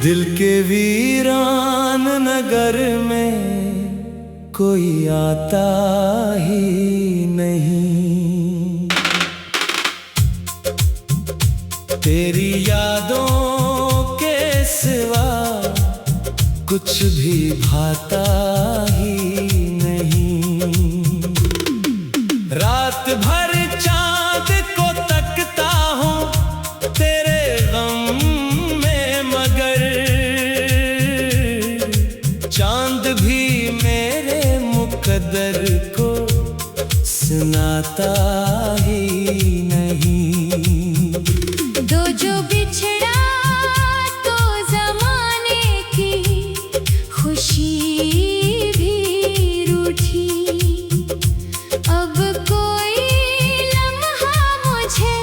दिल के वीरान नगर में कोई आता ही नहीं, तेरी यादों के सिवा कुछ भी भाता ही नहीं। रात भर चांद को तकता हूँ तेरे गम में, मगर चांद भी मेरे मुकद्दर को सुनाता ही नहीं। दो जो बिछड़ा तो जमाने की खुशी भी रूठी, अब कोई लम्हा मुझे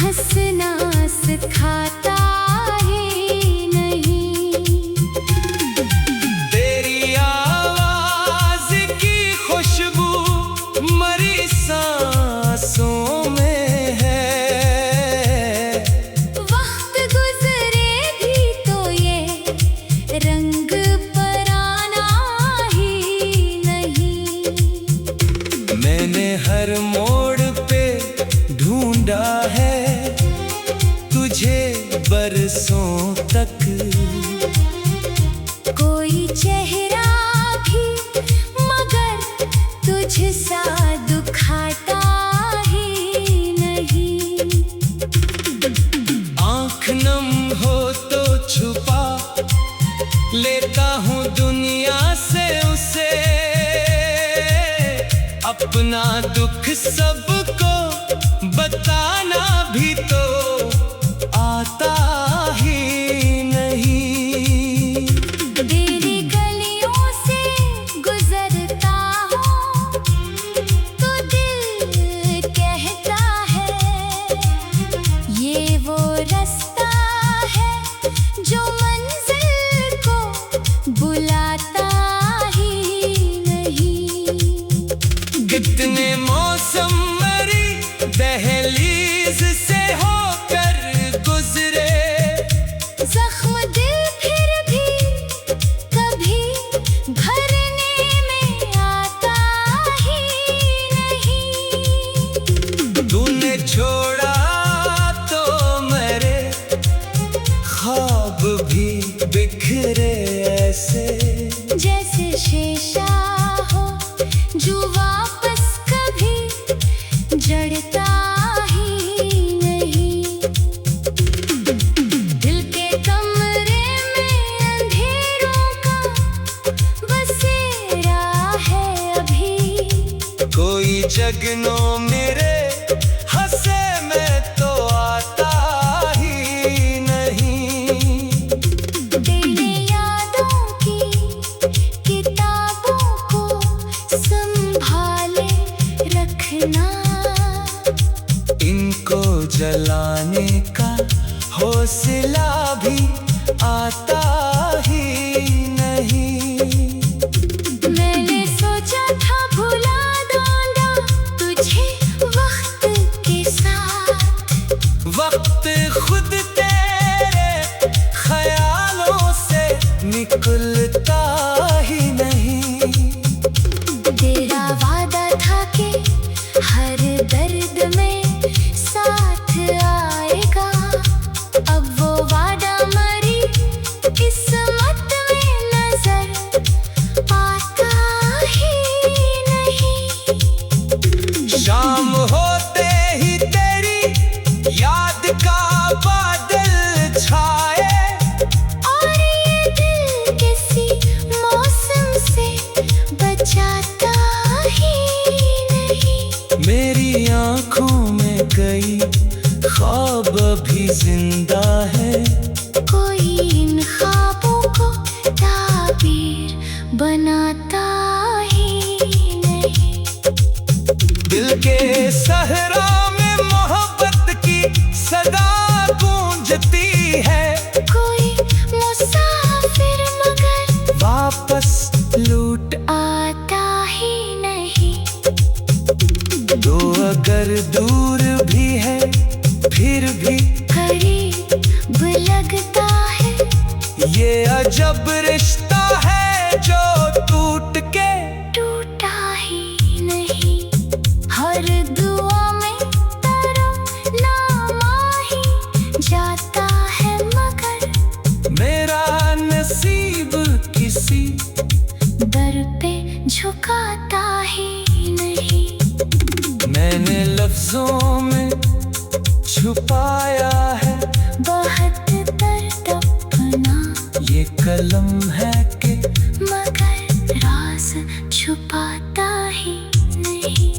हंसना सिखाता ही नहीं। तेरी आवाज की खुशबू मरी सांसों में है, वक्त गुजरे भी तो ये रंग पराना ही नहीं। मैंने हर मोड़ पे ढूंढा है तुझे बरसों तक, कोई चेहरा भी मगर तुझसा दुखाता ही नहीं। आँख नम हो तो छुपा लेता हूँ दुनिया से उसे, अपना दुख सबको बताना भी तो आता ही नहीं। तेरी गलियों से गुजरता हूँ तो दिल कहता है ये वो रास्ता है जो मंजिल को बुलाता ही नहीं। कितने मौसम मरी दहलीज से होकर गुजरे, जख्म दिल फिर भी कभी भरने में आता ही नहीं। तूने छोड़ा तो मेरे ख्वाब भी बिखरे ऐसे, जैसे शीशा हो जो वापस कभी जड़ता ही नहीं। दिल के कमरे में अंधेरों का बसेरा है अभी, कोई जगनों मेरे हंसे में तो आता ही नहीं। तेरे यादों की किताबों को संभाले रखना, इनको जलाने का हौसला भी आता ही नहीं। मैंने सोचा था भुला दूंगा तुझे वक्त के साथ, वक्त खुद तेरे ख्यालों से निकलता ही नहीं। तेरा वादा था कि हर दर्द में साथ आएगा, अब वो वादा मरी किस्मत में नजर आता ही नहीं। शाम होते ही तेरी याद का बादल छाए, और ये दिल किसी मौसम से बचाता ही नहीं। मेरी आँखों में कई ख्वाब भी जिंदा है, कोई इन ख्वाबों को ताबीर बनाता ही नहीं। दिल के सहरा में मोहब्बत की सदा गूंजती है, दूर भी है फिर भी करीब लगता है। ये अजब रिश्ता है जो टूट के टूटा ही नहीं। हर दुआ में तरानामा ही जाता है मगर मेरा नसीब किसी दर पे झुकाता ही नहीं। मैंने लफ्जों में छुपाया है बहुत दर्द अपना, ये कलम है कि मगर राज छुपाता ही नहीं।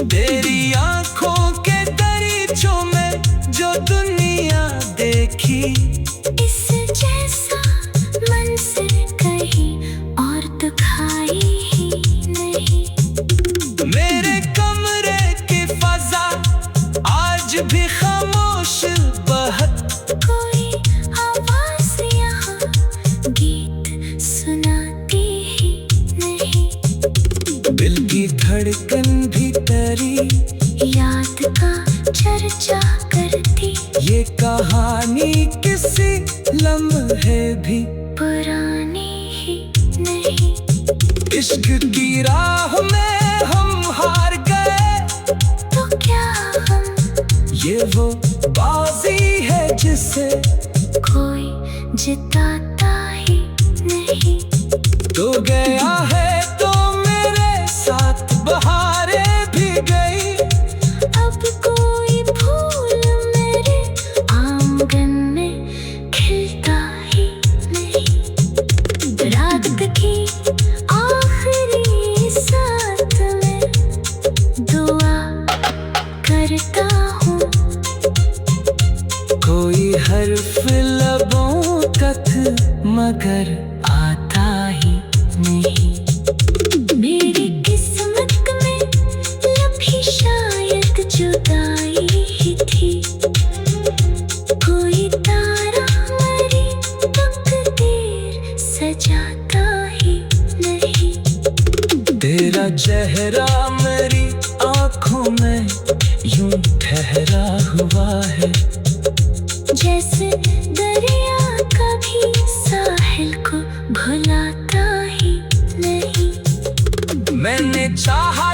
तेरी आंखों के दरीचों में जो दुनिया देखी, इस जैसा मंजर कहीं और दिखाई ही नहीं। मेरे कमरे की फजा आज भी खामोश बहत, कोई आवाज यहाँ गीत सुनाती ही नहीं। दिल की धड़कन भी तेरी याद का चर्चा करती, ये कहानी किसी लम्हे भी पुरानी ही नहीं। इश्क की राह में हम हार गए, तो क्या हम ये वो बाजी है जिसे कोई जिताता ही नहीं। तो गया है तो मेरे साथ बहारें भी गई, अब कोई फूल मेरे आंगन में खिलता ही नहीं। रात की आखिरी साथ में दुआ करता हूँ, कोई हर्फ लबों तक मगर आता ही नहीं। मेरी किस्मत में लभी शायद जुदाई ही थी। कोई तारा मेरी तकदीर सजाता ही नहीं। तेरा चेहरा मेरी आंखों में यूं ठहरा हुआ है, जैसे दरिया कभी साहिल को भुलाता ही नहीं। मैंने चाहा